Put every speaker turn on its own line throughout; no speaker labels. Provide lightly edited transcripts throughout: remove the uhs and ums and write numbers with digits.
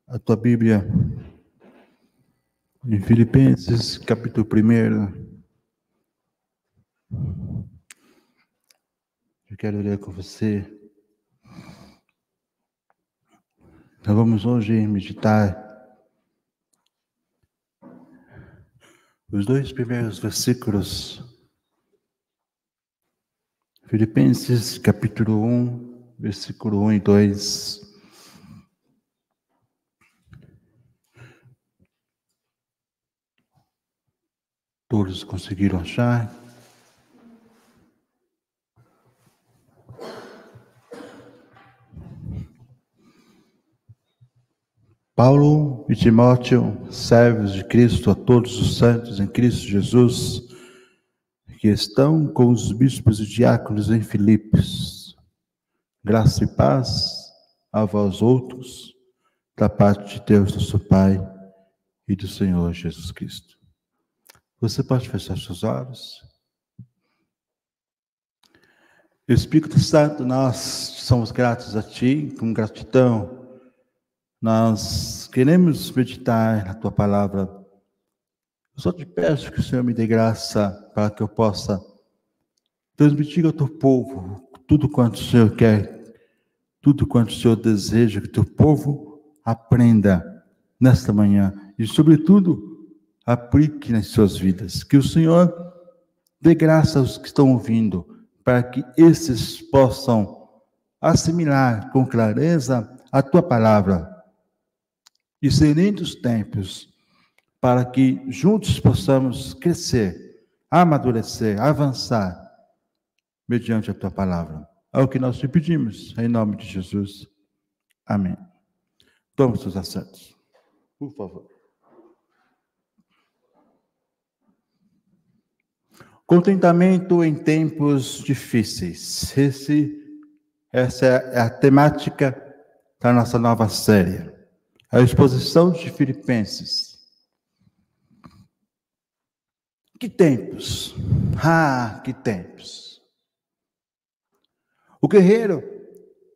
a tua Bíblia em Filipenses, capítulo 1. Eu quero ler com você. Nós vamos hoje meditar os 2 primeiros versículos. Filipenses, capítulo 1, versículo 1 e 2. Todos conseguiram achar? Paulo e Timóteo, servos de Cristo, a todos os santos em Cristo Jesus, que estão com os bispos e diáconos em Filipos. Graça e paz a vós outros, da parte de Deus, nosso Pai, e do Senhor Jesus Cristo. Você pode fechar seus olhos? Espírito Santo, nós somos gratos a Ti, com gratidão. Nós queremos meditar na Tua palavra. Eu só te peço que o Senhor me dê graça para que eu possa transmitir ao Teu povo tudo quanto o Senhor quer, tudo quanto o Senhor deseja que o Teu povo aprenda nesta manhã e, sobretudo, aplique nas suas vidas. Que o Senhor dê graça aos que estão ouvindo, para que esses possam assimilar com clareza a Tua palavra. E serem os tempos para que juntos possamos crescer, amadurecer, avançar mediante a Tua palavra. É o que nós te pedimos, em nome de Jesus. Amém. Tome seus assentos, por favor. Contentamento em tempos difíceis. Essa é a temática da nossa nova série. A exposição de Filipenses. Que tempos! Que tempos! O guerreiro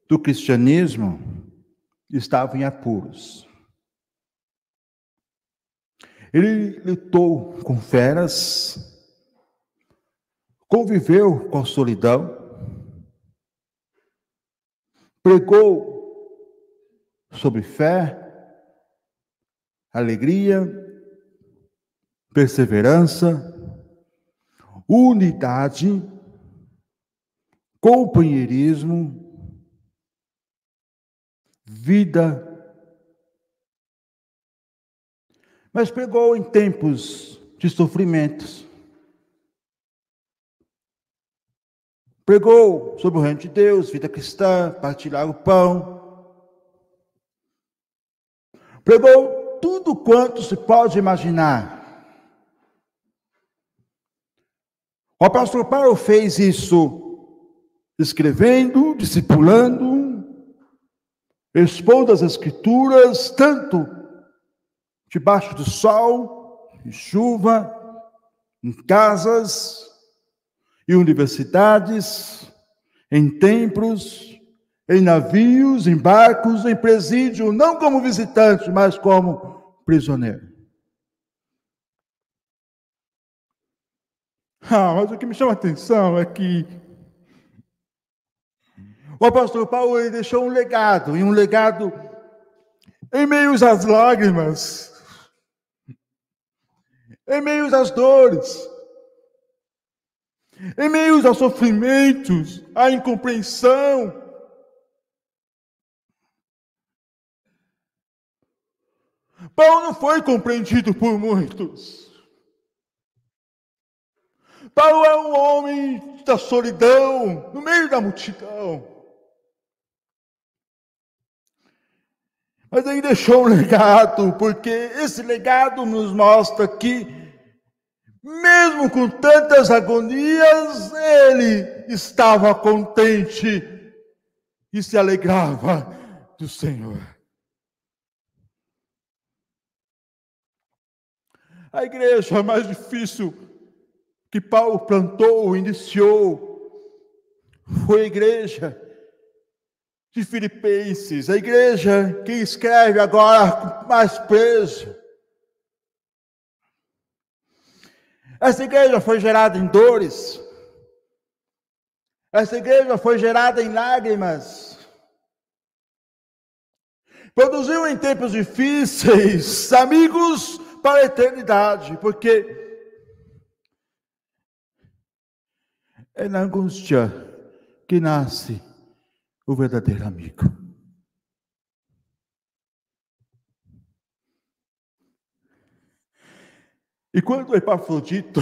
do cristianismo estava em apuros. Ele lutou com feras, conviveu com a solidão, pregou sobre fé, alegria, perseverança, unidade, companheirismo, vida. Mas pregou em tempos de sofrimentos. Pregou sobre o reino de Deus, vida cristã, partilhar o pão. Pregou tudo quanto se pode imaginar. O apóstolo Paulo fez isso, escrevendo, discipulando, expondo as Escrituras, tanto debaixo do sol, em chuva, em casas e universidades, em templos, em navios, em barcos, em presídio, não como visitante, mas como prisioneiro. Mas o que me chama a atenção é que o apóstolo Paulo ele deixou um legado, e um legado em meio às lágrimas, em meio às dores, em meio aos sofrimentos, à incompreensão. Paulo não foi compreendido por muitos. Paulo é um homem da solidão, no meio da multidão. Mas ele deixou um legado, porque esse legado nos mostra que, mesmo com tantas agonias, ele estava contente e se alegrava do Senhor. A igreja mais difícil que Paulo plantou, iniciou, foi a igreja de Filipenses, a igreja que escreve agora com mais peso. Essa igreja foi gerada em dores. Essa igreja foi gerada em lágrimas. Produziu em tempos difíceis amigos para a eternidade, porque é na angústia que nasce o verdadeiro amigo. E quando Epafrodito,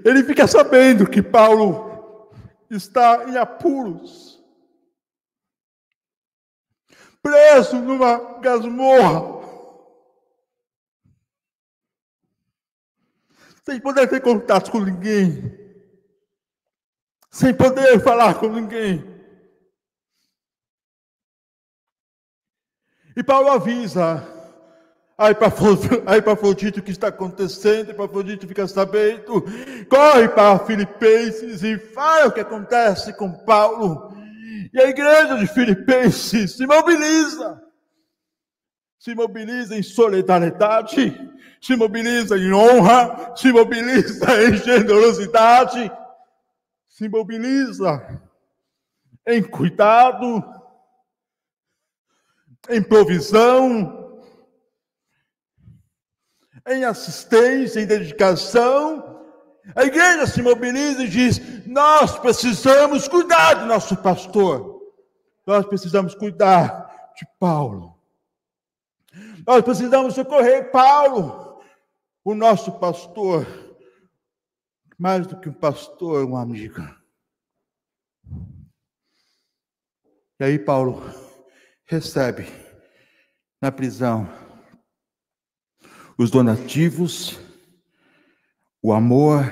ele fica sabendo que Paulo está em apuros, preso numa gasmorra, sem poder ter contato com ninguém, sem poder falar com ninguém. E Paulo avisa a Epafrodito o que está acontecendo. Epafrodito fica sabendo, corre para Filipenses e fala o que acontece com Paulo. E a igreja de Filipenses se mobiliza em solidariedade, se mobiliza em honra, se mobiliza em generosidade, se mobiliza em cuidado, em provisão, em assistência, em dedicação. A igreja se mobiliza e diz: nós precisamos cuidar do nosso pastor, nós precisamos cuidar de Paulo, nós precisamos socorrer Paulo, o nosso pastor, mais do que um pastor, um amigo. E aí Paulo recebe na prisão os donativos, o amor,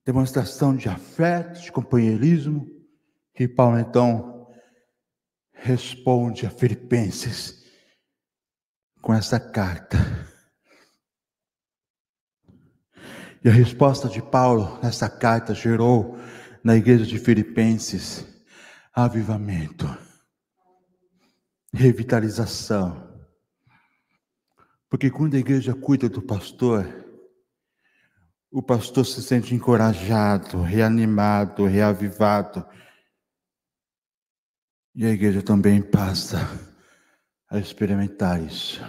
demonstração de afeto, de companheirismo. E Paulo então responde a Filipenses com essa carta. E a resposta de Paulo nessa carta gerou na igreja de Filipenses avivamento, revitalização. Porque quando a igreja cuida do pastor, o pastor se sente encorajado, reanimado, reavivado. E a igreja também passa a experimentar isso.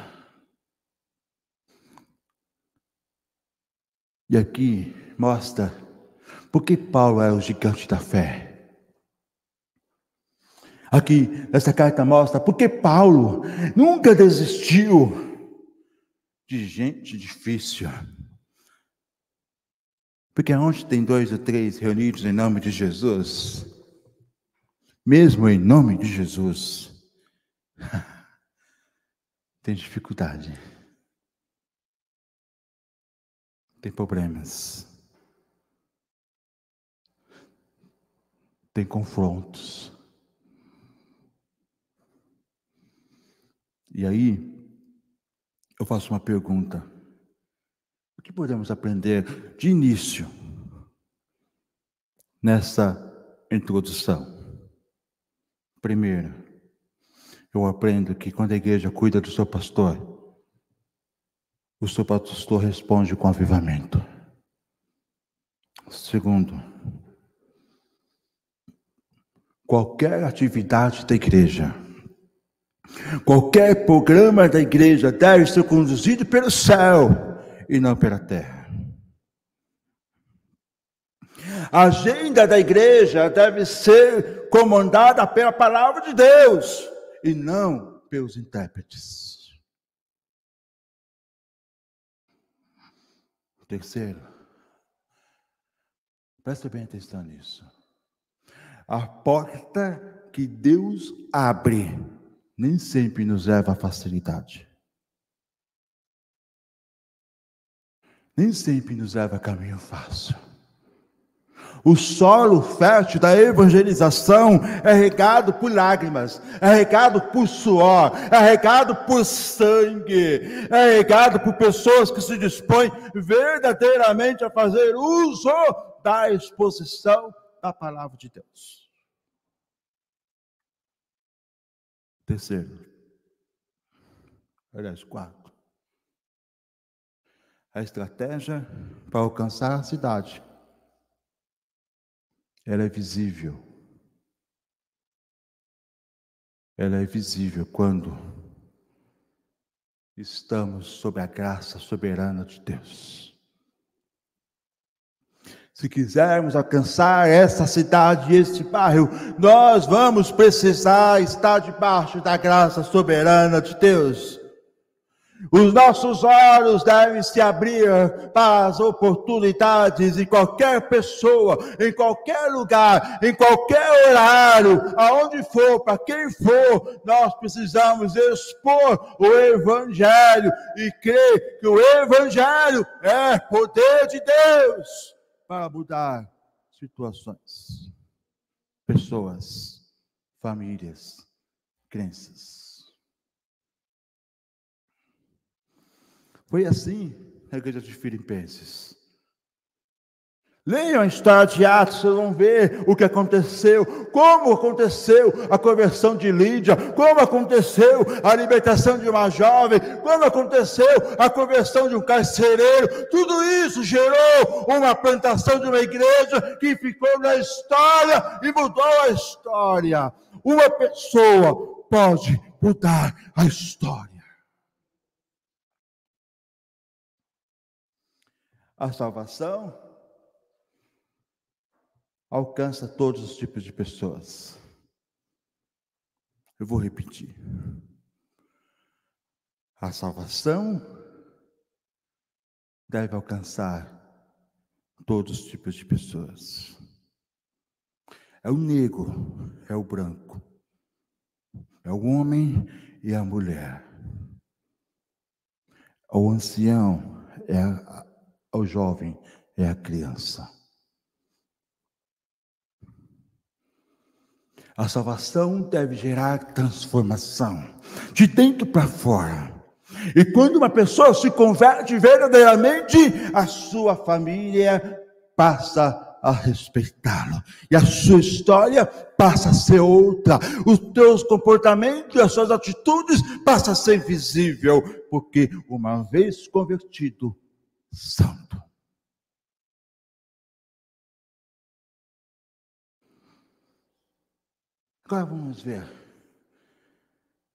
E aqui mostra por que Paulo é o gigante da fé. Aqui, essa carta mostra por que Paulo nunca desistiu de gente difícil. Porque onde tem 2 ou 3 reunidos em nome de Jesus, mesmo em nome de Jesus, tem dificuldade, tem problemas, tem confrontos. E aí, eu faço uma pergunta. O que podemos aprender de início nessa introdução? Primeiro, eu aprendo que quando a igreja cuida do seu pastor, o seu pastor responde com avivamento. Segundo, qualquer atividade da igreja, qualquer programa da igreja deve ser conduzido pelo céu e não pela terra. A agenda da igreja deve ser comandada pela palavra de Deus e não pelos intérpretes. Terceiro, presta bem atenção nisso. A porta que Deus abre nem sempre nos leva à facilidade. Nem sempre nos leva a caminho fácil. O solo fértil da evangelização é regado por lágrimas, é regado por suor, é regado por sangue, é regado por pessoas que se dispõem verdadeiramente a fazer uso da exposição da palavra de Deus. Terceiro, aliás, quarto, a estratégia para alcançar a cidade. Ela é visível. Ela é visível quando estamos sob a graça soberana de Deus. Se quisermos alcançar essa cidade e esse bairro, nós vamos precisar estar debaixo da graça soberana de Deus. Os nossos olhos devem se abrir para as oportunidades em qualquer pessoa, em qualquer lugar, em qualquer horário, aonde for, para quem for, nós precisamos expor o Evangelho e crer que o Evangelho é poder de Deus para mudar situações, pessoas, famílias, crenças. Foi assim na igreja de Filipenses. Leiam a história de Atos, vocês vão ver o que aconteceu, como aconteceu a conversão de Lídia, como aconteceu a libertação de uma jovem, como aconteceu a conversão de um carcereiro. Tudo isso gerou uma plantação de uma igreja que ficou na história e mudou a história. Uma pessoa pode mudar a história. A salvação alcança todos os tipos de pessoas. Eu vou repetir. A salvação deve alcançar todos os tipos de pessoas. É o negro, é o branco, é o homem e a mulher. O ancião é o jovem, é a criança. A salvação deve gerar transformação, de dentro para fora. E quando uma pessoa se converte verdadeiramente, a sua família passa a respeitá-lo. E a sua história passa a ser outra. Os teus comportamentos e as suas atitudes passam a ser visível. Porque uma vez convertido, santo. Agora vamos ver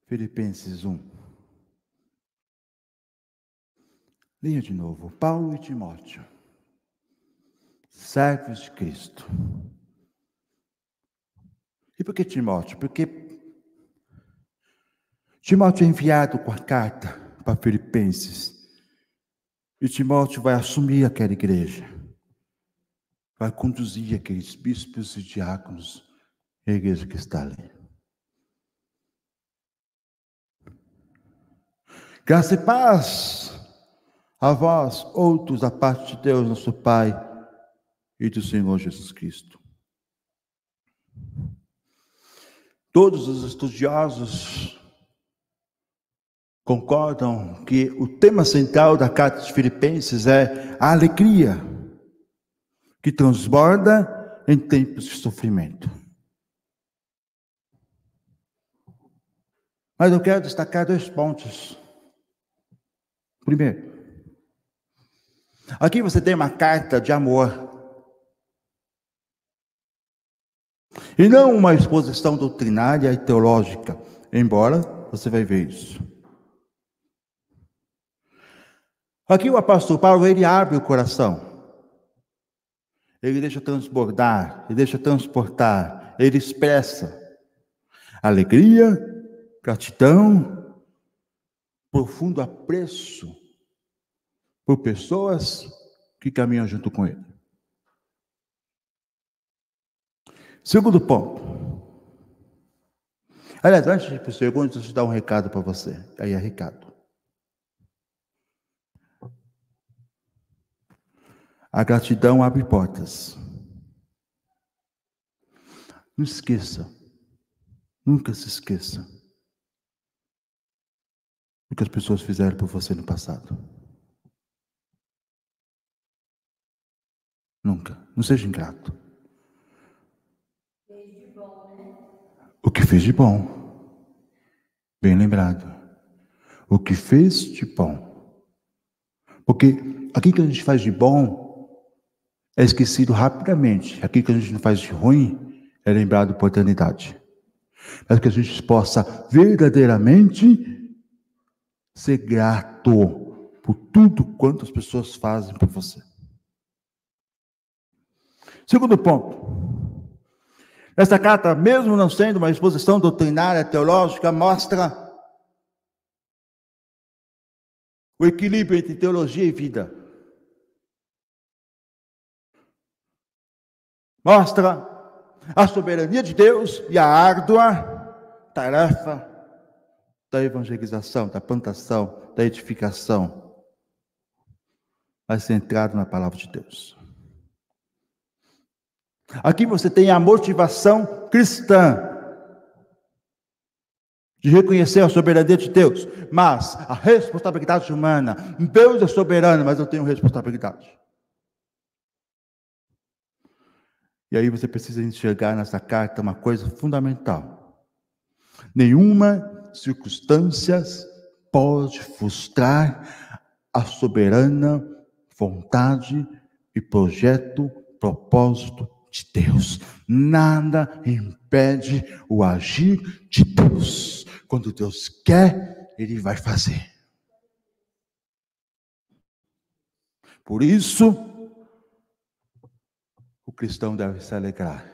Filipenses 1. Leia de novo. Paulo e Timóteo, servos de Cristo. E por que Timóteo? Porque Timóteo é enviado com a carta para Filipenses. E Timóteo vai assumir aquela igreja. Vai conduzir aqueles bispos e diáconos à igreja que está ali. Graça e paz a vós, outros, da parte de Deus, nosso Pai, e do Senhor Jesus Cristo. Todos os estudiosos concordam que o tema central da carta de Filipenses é a alegria que transborda em tempos de sofrimento. Mas eu quero destacar 2 pontos. Primeiro, aqui você tem uma carta de amor. E não uma exposição doutrinária e teológica, embora você vai ver isso. Aqui o apóstolo Paulo, ele abre o coração. Ele deixa transbordar, ele deixa transportar, ele expressa alegria, gratidão, profundo apreço por pessoas que caminham junto com ele. Segundo ponto. Aliás, antes de ir para o segundo, deixa eu dar um recado para você. Aí é recado. A gratidão abre portas. Não esqueça. Nunca se esqueça o que as pessoas fizeram por você no passado. Nunca. Não seja ingrato. O que fez de bom. Bem lembrado. O que fez de bom. Porque aquilo que a gente faz de bom é esquecido rapidamente. Aquilo que a gente não faz de ruim é lembrado por eternidade. Mas que a gente possa verdadeiramente ser grato por tudo quanto as pessoas fazem por você. Segundo ponto. Esta carta, mesmo não sendo uma exposição doutrinária, teológica, mostra o equilíbrio entre teologia e vida. Mostra a soberania de Deus e a árdua tarefa da evangelização, da plantação, da edificação, mas centrado na palavra de Deus. Aqui você tem a motivação cristã de reconhecer a soberania de Deus, mas a responsabilidade humana. Deus é soberano, mas eu tenho responsabilidade. E aí você precisa enxergar nessa carta uma coisa fundamental. Nenhuma circunstância pode frustrar a soberana vontade e projeto, propósito de Deus. Nada impede o agir de Deus. Quando Deus quer, Ele vai fazer. Por isso, o cristão deve se alegrar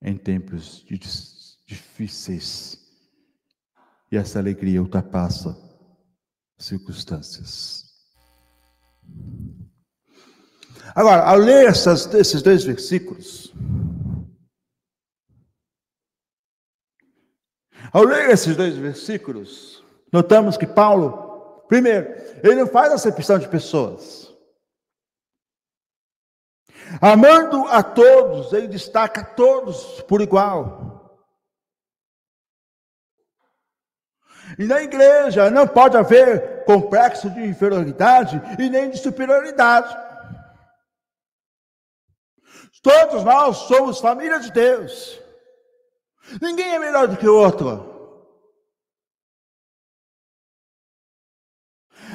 em tempos difíceis. E essa alegria ultrapassa circunstâncias. Agora, ao ler esses dois versículos, notamos que Paulo, primeiro, ele não faz acepção de pessoas. Amando a todos, ele destaca todos por igual. E na igreja não pode haver complexo de inferioridade e nem de superioridade. Todos nós somos família de Deus. Ninguém é melhor do que o outro.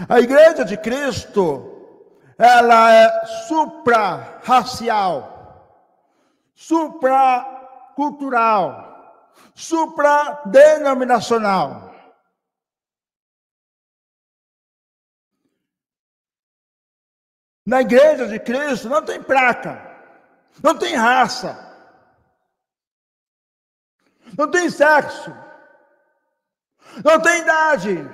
A igreja de Cristo, ela é supra-racial, supra-cultural, supra-denominacional. Na igreja de Cristo não tem placa, não tem raça, não tem sexo, não tem idade,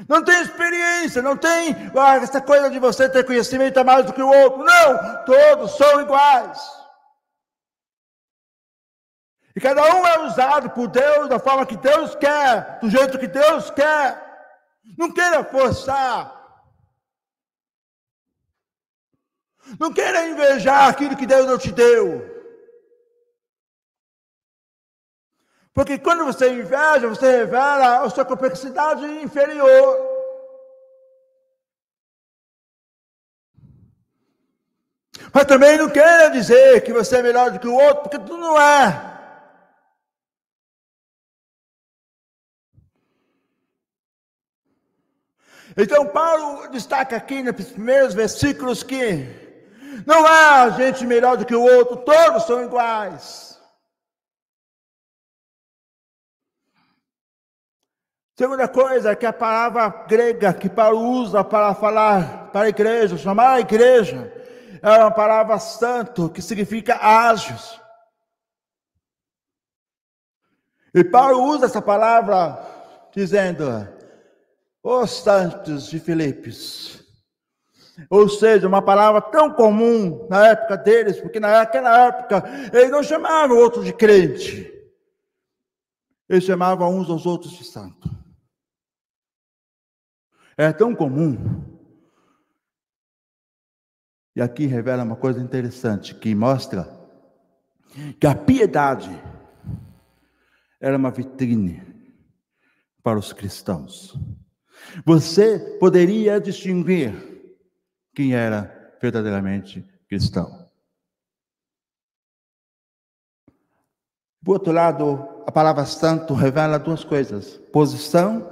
não tem experiência, não tem essa coisa de você ter conhecimento a mais do que o outro. Não, todos são iguais. E cada um é usado por Deus da forma que Deus quer, do jeito que Deus quer. Não queira forçar. Não queira invejar aquilo que Deus não te deu. Porque quando você inveja, você revela a sua complexidade inferior. Mas também não queira dizer que você é melhor do que o outro, porque tu não é. Então Paulo destaca aqui nos primeiros versículos que não há gente melhor do que o outro, todos são iguais. Segunda coisa é que a palavra grega que Paulo usa para falar para a igreja, chamar a igreja, é uma palavra santo, que significa ágios. E Paulo usa essa palavra dizendo, os santos de Filipos. Ou seja, uma palavra tão comum na época deles, porque naquela época eles não chamavam outro de crente. Eles chamavam uns aos outros de santo. É tão comum. E aqui revela uma coisa interessante, que mostra que a piedade era uma vitrine para os cristãos. Você poderia distinguir quem era verdadeiramente cristão. Por outro lado, a palavra santo revela duas coisas: posição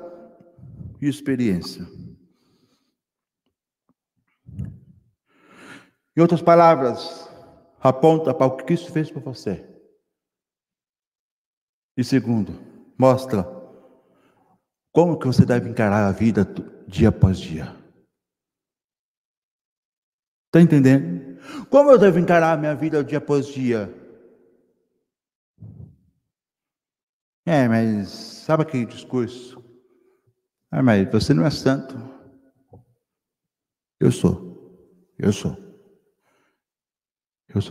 e experiência. Em outras palavras, aponta para o que Cristo fez por você. E segundo, mostra como que você deve encarar a vida dia após dia. Está entendendo? Como eu devo encarar a minha vida dia após dia? Mas sabe aquele discurso? Mas você não é santo. Eu sou. Eu sou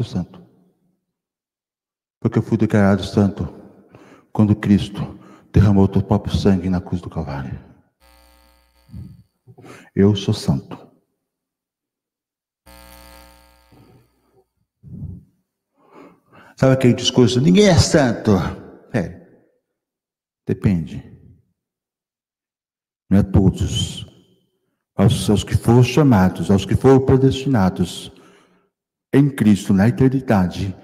santo. Porque eu fui declarado santo quando Cristo derramou o seu próprio sangue na cruz do Calvário. Eu sou santo. Sabe aquele discurso? Ninguém é santo. Depende. Não é todos. Aos que foram chamados, aos que foram predestinados em Cristo, na eternidade,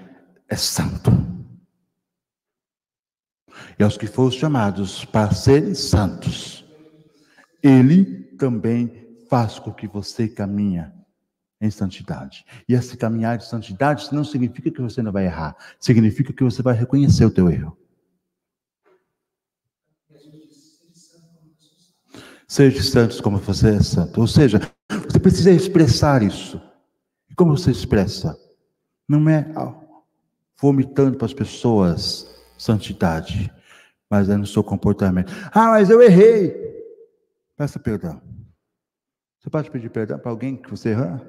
é santo. E aos que foram chamados para serem santos, Ele também faz com que você caminhe em santidade. E esse caminhar de santidade não significa que você não vai errar, significa que você vai reconhecer o teu erro. Seja santos como você é santo. Ou seja, você precisa expressar isso. E como você expressa? Não é vomitando para as pessoas santidade, mas é no seu comportamento. Mas eu errei. Peça perdão. Você pode pedir perdão para alguém que você errou?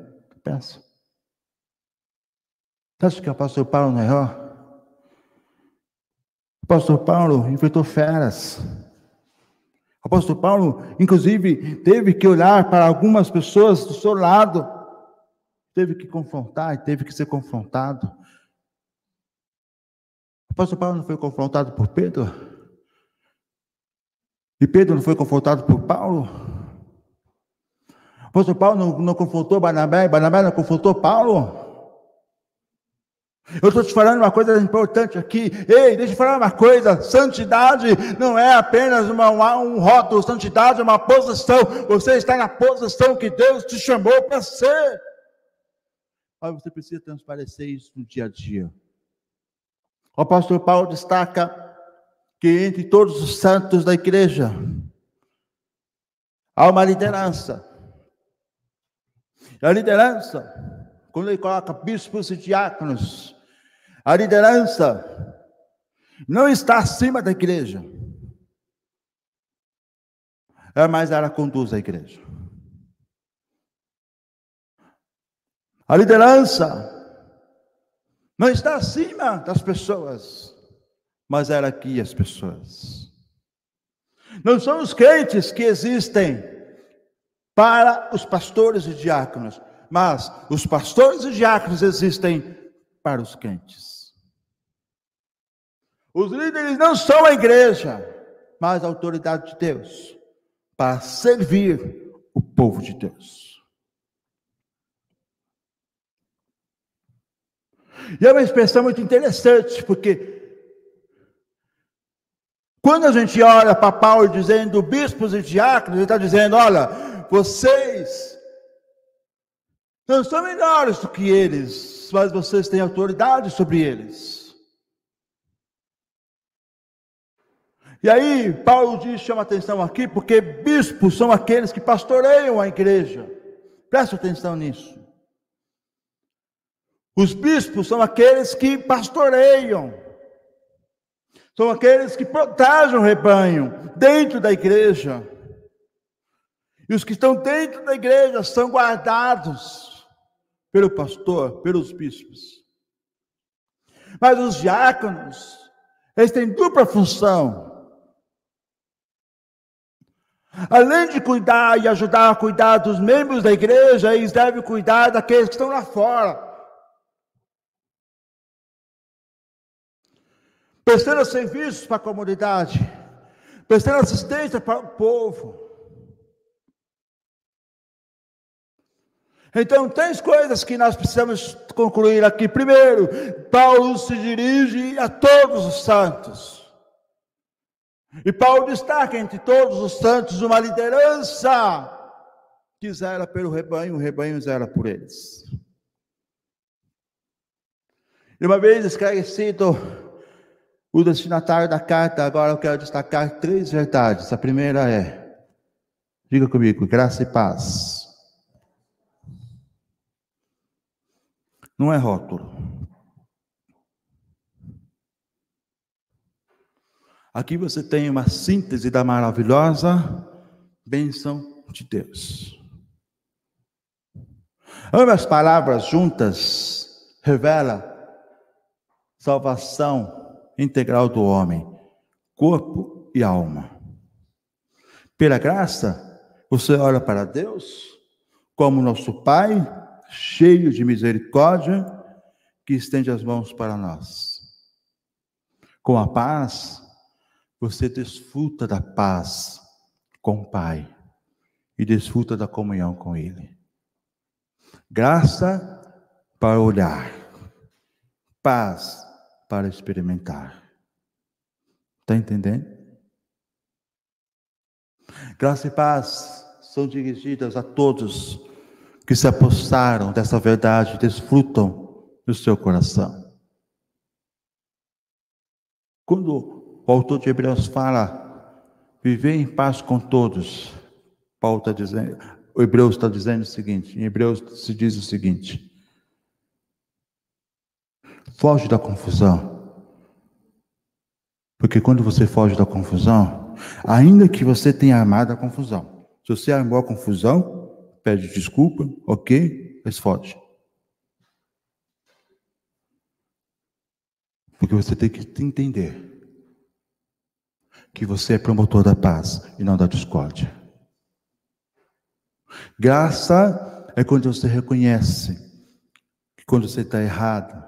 Peça. Você acha que o apóstolo Paulo não errou? O apóstolo Paulo enfrentou feras. O apóstolo Paulo, inclusive, teve que olhar para algumas pessoas do seu lado. Teve que confrontar e teve que ser confrontado. O apóstolo Paulo não foi confrontado por Pedro? E Pedro não foi confrontado por Paulo? O apóstolo Paulo não confrontou Barnabé, e Barnabé não confrontou Paulo? Eu estou te falando uma coisa importante aqui. Ei, deixa eu falar uma coisa. Santidade não é apenas um rótulo. Santidade é uma posição. Você está na posição que Deus te chamou para ser. Mas você precisa transparecer isso no dia a dia. O apóstolo Paulo destaca que entre todos os santos da igreja há uma liderança. E a liderança, quando ele coloca bispos e diáconos, a liderança não está acima da igreja, mas ela conduz a igreja. A liderança não está acima das pessoas, mas ela guia as pessoas. Não são os crentes que existem para os pastores e diáconos, mas os pastores e diáconos existem para os crentes. Os líderes não são a igreja, mas a autoridade de Deus, para servir o povo de Deus. E é uma expressão muito interessante, porque quando a gente olha para Paulo dizendo bispos e diáconos, ele está dizendo, olha, vocês não são melhores do que eles, mas vocês têm autoridade sobre eles. E aí, Paulo chama atenção aqui, porque bispos são aqueles que pastoreiam a igreja. Presta atenção nisso. Os bispos são aqueles que pastoreiam. São aqueles que protegem o rebanho dentro da igreja. E os que estão dentro da igreja são guardados pelo pastor, pelos bispos. Mas os diáconos, eles têm dupla função. Além de cuidar e ajudar a cuidar dos membros da igreja, eles devem cuidar daqueles que estão lá fora. prestando serviços para a comunidade, prestando assistência para o povo. Então, três coisas que nós precisamos concluir aqui. Primeiro, Paulo se dirige a todos os santos. E Paulo destaca entre todos os santos uma liderança que zela pelo rebanho, o rebanho zela por eles. E uma vez esclarecido o destinatário da carta, agora eu quero destacar três verdades. A primeira é, diga comigo, graça e paz. Não é rótulo. Aqui você tem uma síntese da maravilhosa bênção de Deus. Ambas palavras juntas revela salvação integral do homem, corpo e alma. Pela graça, você olha para Deus como nosso Pai, cheio de misericórdia, que estende as mãos para nós. Com a paz, você desfruta da paz com o Pai e desfruta da comunhão com Ele. Graça para olhar, paz para experimentar. Está entendendo? Graça e paz são dirigidas a todos que se apossaram dessa verdade, desfrutam do seu coração. Quando o autor de Hebreus fala, viver em paz com todos, Paulo está dizendo, o Hebreus está dizendo o seguinte, em Hebreus se diz o seguinte, foge da confusão, porque quando você foge da confusão, ainda que você tenha armado a confusão, se você armou a confusão, pede desculpa, ok, mas foge. Porque você tem que entender que você é promotor da paz e não da discórdia. Graça é quando você reconhece que quando você está errado,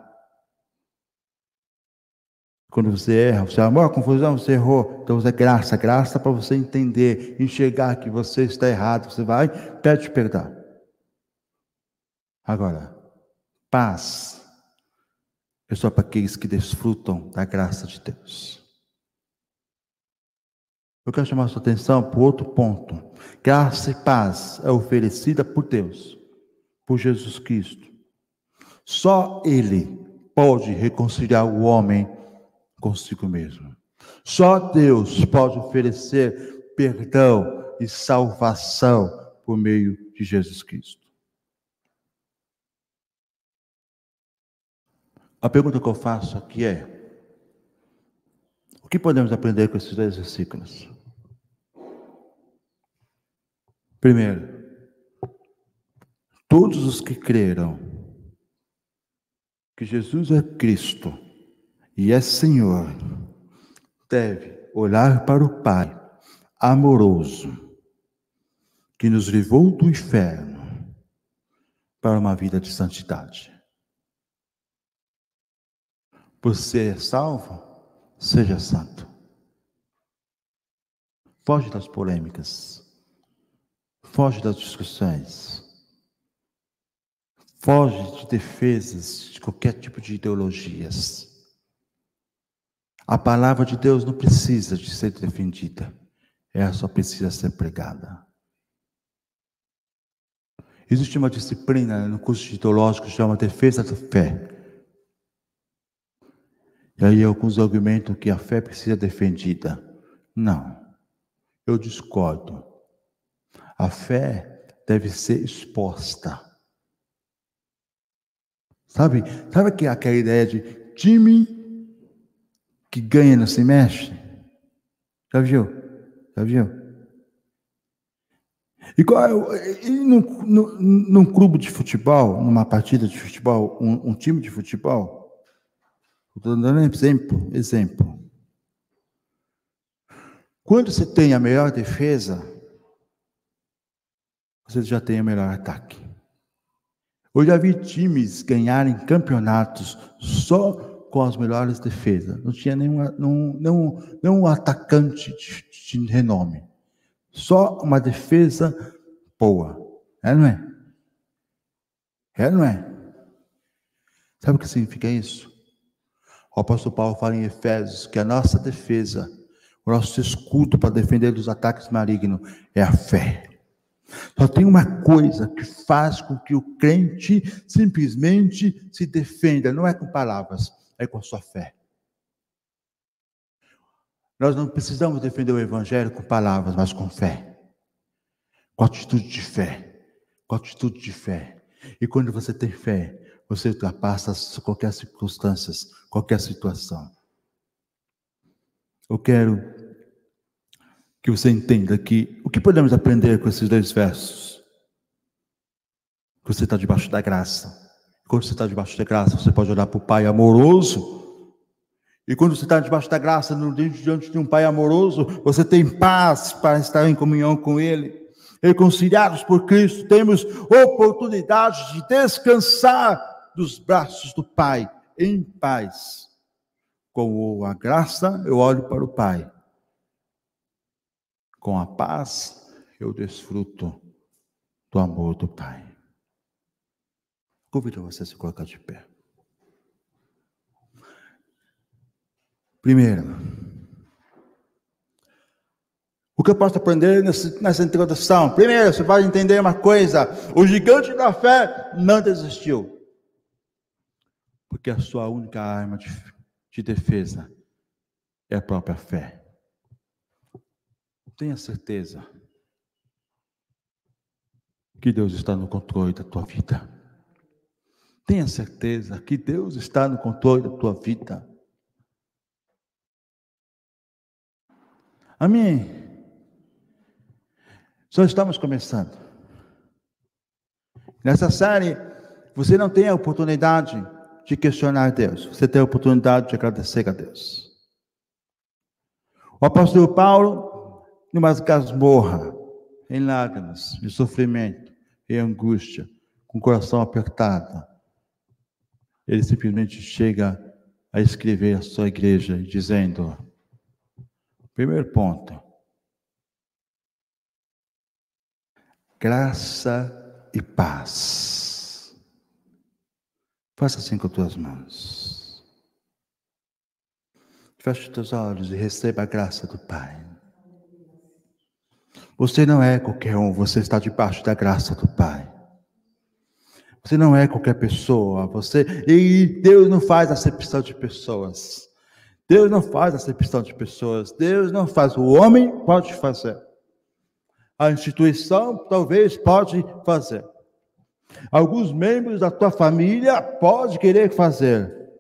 quando você erra, você armou a confusão, você errou, então é graça. Graça para você entender, enxergar que você está errado, você vai, pede perdão. Agora, paz é só para aqueles que desfrutam da graça de Deus. Eu quero chamar a sua atenção para outro ponto. Graça e paz é oferecida por Deus, por Jesus Cristo. Só Ele pode reconciliar o homem consigo mesmo. Só Deus pode oferecer perdão e salvação por meio de Jesus Cristo. A pergunta que eu faço aqui é, o que podemos aprender com esses dois versículos? Primeiro, todos os que creram que Jesus é Cristo e é Senhor, deve olhar para o Pai amoroso, que nos livrou do inferno para uma vida de santidade. Você é salvo? Seja santo. Foge das polêmicas. Foge das discussões. Foge de defesas de qualquer tipo de ideologias. A palavra de Deus não precisa de ser defendida. Ela só precisa ser pregada. Existe uma disciplina no curso teológico que se chama Defesa da Fé. E aí alguns argumentam que a fé precisa ser defendida. Não, eu discordo. A fé deve ser exposta. Sabe aquela ideia de time que ganha não se mexe? Já viu? E num clube de futebol, numa partida de futebol, um time de futebol, estou dando um exemplo. Quando você tem a melhor defesa, você já tem o melhor ataque. Eu já vi times ganharem campeonatos só com as melhores defesas. Não tinha nenhum atacante de renome. Só uma defesa boa. É, não é? É, não é? Sabe o que significa isso? O apóstolo Paulo fala em Efésios que a nossa defesa, o nosso escudo para defender dos ataques malignos é a fé. Só tem uma coisa que faz com que o crente simplesmente se defenda, não é com palavras, é com a sua fé. Nós não precisamos defender o evangelho com palavras, mas com fé. Com atitude de fé. Com atitude de fé. E quando você tem fé, você ultrapassa qualquer circunstância, qualquer situação. Eu quero que você entenda que o que podemos aprender com esses 2 versos? Que você está debaixo da graça. Quando você está debaixo da graça, você pode olhar para o Pai amoroso. E quando você está debaixo da graça, diante de um Pai amoroso, você tem paz para estar em comunhão com Ele. Reconciliados por Cristo, temos oportunidade de descansar dos braços do Pai, em paz. Com a graça, eu olho para o Pai. Com a paz, eu desfruto do amor do Pai. Convido você a se colocar de pé. Primeiro, o que eu posso aprender nessa introdução? Primeiro, você vai entender uma coisa: o gigante da fé não desistiu. Porque a sua única arma de defesa é a própria fé. Tenha certeza que Deus está no controle da tua vida. Tenha certeza que Deus está no controle da tua vida. Amém? Só estamos começando. Nessa série, você não tem a oportunidade de questionar Deus. Você tem a oportunidade de agradecer a Deus. O apóstolo Paulo, numa masmorra, em lágrimas, de sofrimento, em angústia, com o coração apertado, ele simplesmente chega a escrever a sua igreja, dizendo: primeiro ponto, graça e paz. Faça assim com as tuas mãos. Feche os teus olhos e receba a graça do Pai. Você não é qualquer um, você está debaixo da graça do Pai. Você não é qualquer pessoa, e Deus não faz acepção de pessoas. Deus não faz acepção de pessoas. Deus não faz. O homem pode fazer. A instituição talvez pode fazer. Alguns membros da tua família podem querer fazer.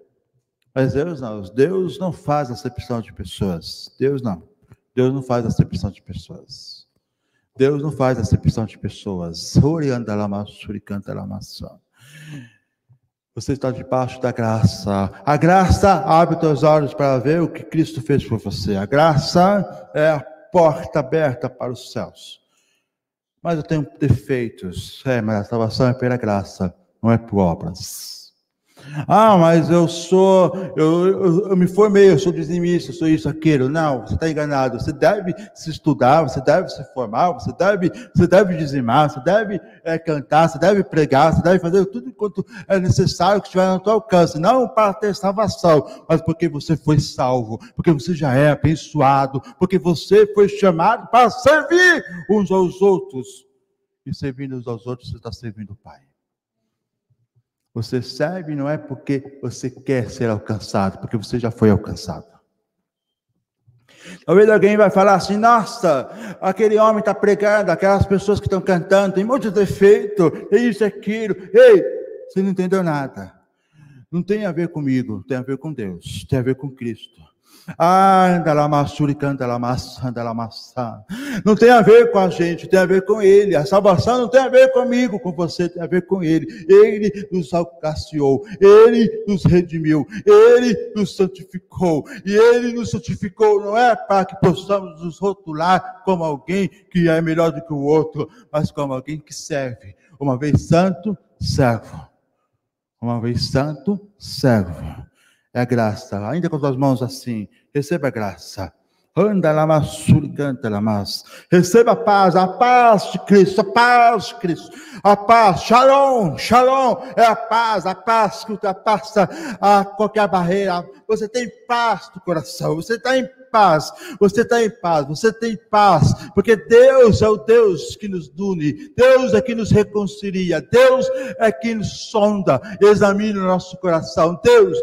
Mas Deus não. Deus não faz acepção de pessoas. Deus não. Deus não faz acepção de pessoas. Deus não faz acepção de pessoas. Você está debaixo da graça. A graça abre teus olhos para ver o que Cristo fez por você. A graça é a porta aberta para os céus. Mas eu tenho defeitos. Mas a salvação é pela graça, não é por obras. Mas eu me formei, eu sou dizimista, eu sou isso, aquilo. Não, você está enganado. Você deve se estudar, você deve se formar, você deve dizimar, você deve cantar, você deve pregar, você deve fazer tudo quanto é necessário que estiver no teu alcance. Não para ter salvação, mas porque você foi salvo, porque você já é abençoado, porque você foi chamado para servir uns aos outros. E servindo uns aos outros, você está servindo o Pai. Você serve não é porque você quer ser alcançado, porque você já foi alcançado. Talvez alguém vai falar assim: nossa, aquele homem está pregando, aquelas pessoas que estão cantando, tem muito defeito, tem isso e aquilo. Ei, você não entendeu nada. Não tem a ver comigo, tem a ver com Deus, tem a ver com Cristo. Não tem a ver com a gente, tem a ver com Ele. A salvação não tem a ver comigo, com você, tem a ver com Ele. Ele nos alcançou, Ele nos redimiu, Ele nos santificou. E Ele nos santificou não é para que possamos nos rotular como alguém que é melhor do que o outro, mas como alguém que serve. Uma vez santo, servo. Uma vez santo, servo. É a graça. Ainda com as tuas mãos assim, receba a graça. Anda lá, massuri, canta lá, mas receba a paz de Cristo, a paz de Cristo, a paz, shalom, shalom, é a paz que ultrapassa qualquer barreira. Você tem paz no coração, você está em paz, você está em paz, você tem paz, porque Deus é o Deus que nos une, Deus é que nos reconcilia, Deus é que nos sonda, examina o nosso coração. Deus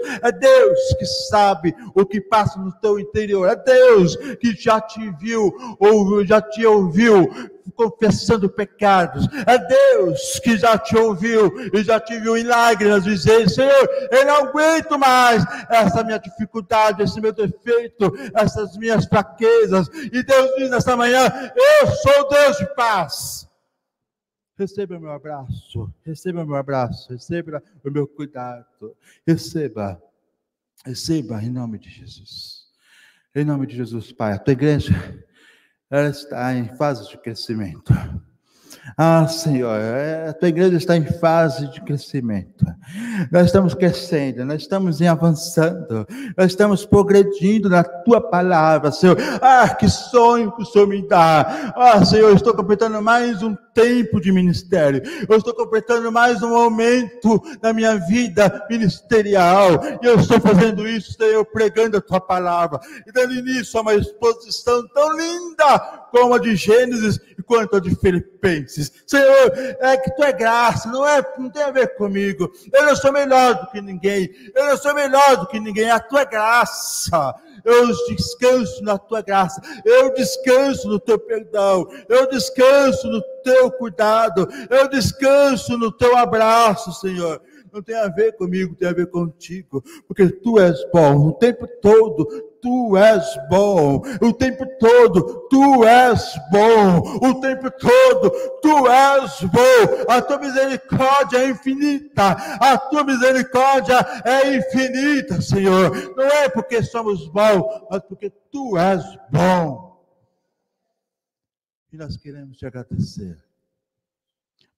que sabe o que passa no teu interior, é Deus que já te viu, ou já te ouviu confessando pecados, é Deus que já te ouviu e já te viu em lágrimas dizer: Senhor, eu não aguento mais essa minha dificuldade, esse meu defeito, essas minhas fraquezas. E Deus diz nesta manhã: eu sou Deus de paz. Receba o meu abraço, receba o meu abraço, receba o meu cuidado, receba em nome de Jesus. Em nome de Jesus, Pai. A tua igreja, ela está em fase de crescimento. Senhor, a tua igreja está em fase de crescimento. Nós estamos crescendo, nós estamos avançando, nós estamos progredindo na tua palavra, Senhor. Que sonho que o Senhor me dá. Senhor, eu estou completando mais um tempo de ministério. Eu estou completando mais um momento da minha vida ministerial. E eu estou fazendo isso, Senhor, pregando a tua palavra e dando início a uma exposição tão linda como a de Gênesis e quanto a de Filipenses. Senhor, é que tua graça, não tem a ver comigo. Eu não sou melhor do que ninguém. Eu não sou melhor do que ninguém. A tua graça. Eu descanso na tua graça, eu descanso no teu perdão, eu descanso no teu cuidado, eu descanso no teu abraço, Senhor. Não tem a ver comigo, tem a ver contigo, porque tu és bom, o tempo todo tu és bom, o tempo todo tu és bom, o tempo todo tu és bom. A tua misericórdia é infinita, a tua misericórdia é infinita, Senhor. Não é porque somos bons, mas porque tu és bom. E nós queremos te agradecer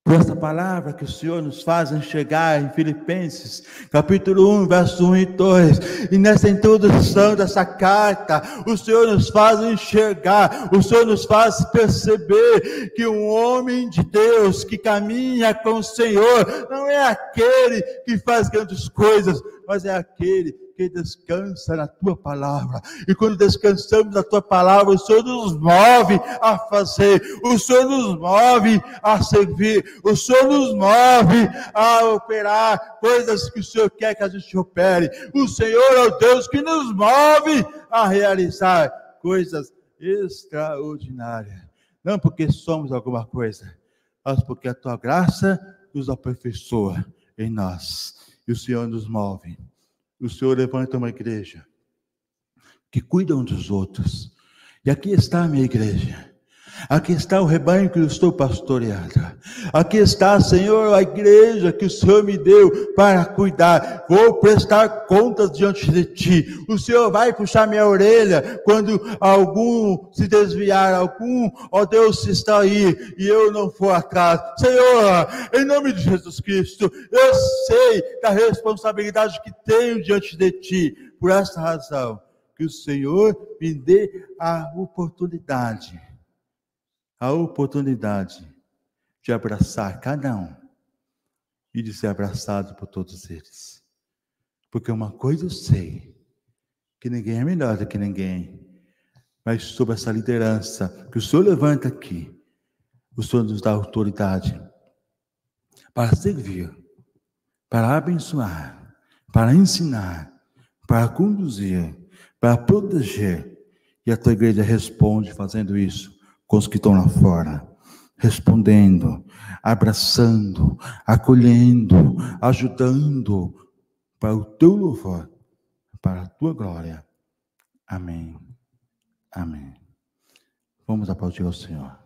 por essa palavra que o Senhor nos faz enxergar em Filipenses, capítulo 1, verso 1 e 2. E nessa introdução dessa carta, o Senhor nos faz enxergar, o Senhor nos faz perceber que um homem de Deus que caminha com o Senhor não é aquele que faz grandes coisas, mas é aquele que descansa na tua palavra. E quando descansamos na tua palavra, o Senhor nos move a fazer, o Senhor nos move a servir, o Senhor nos move a operar coisas que o Senhor quer que a gente opere. O Senhor é o Deus que nos move a realizar coisas extraordinárias. Não porque somos alguma coisa, mas porque a tua graça nos aperfeiçoa em nós. E o Senhor nos move. O Senhor levanta uma igreja que cuida uns dos outros. E aqui está a minha igreja. Aqui está o rebanho que eu estou pastoreando. Aqui está, Senhor, a igreja que o Senhor me deu para cuidar. Vou prestar contas diante de Ti. O Senhor vai puxar minha orelha quando algum se desviar, ó Deus, se está aí e eu não for atrás. Senhor, em nome de Jesus Cristo, eu sei da responsabilidade que tenho diante de Ti. Por essa razão, que o Senhor me dê a oportunidade de abraçar cada um e de ser abraçado por todos eles. Porque uma coisa eu sei, que ninguém é melhor do que ninguém, mas sob essa liderança que o Senhor levanta aqui, o Senhor nos dá autoridade para servir, para abençoar, para ensinar, para conduzir, para proteger. E a tua igreja responde fazendo isso com os que estão lá fora, respondendo, abraçando, acolhendo, ajudando, para o teu louvor, para a tua glória. Amém. Amém. Vamos aplaudir ao Senhor.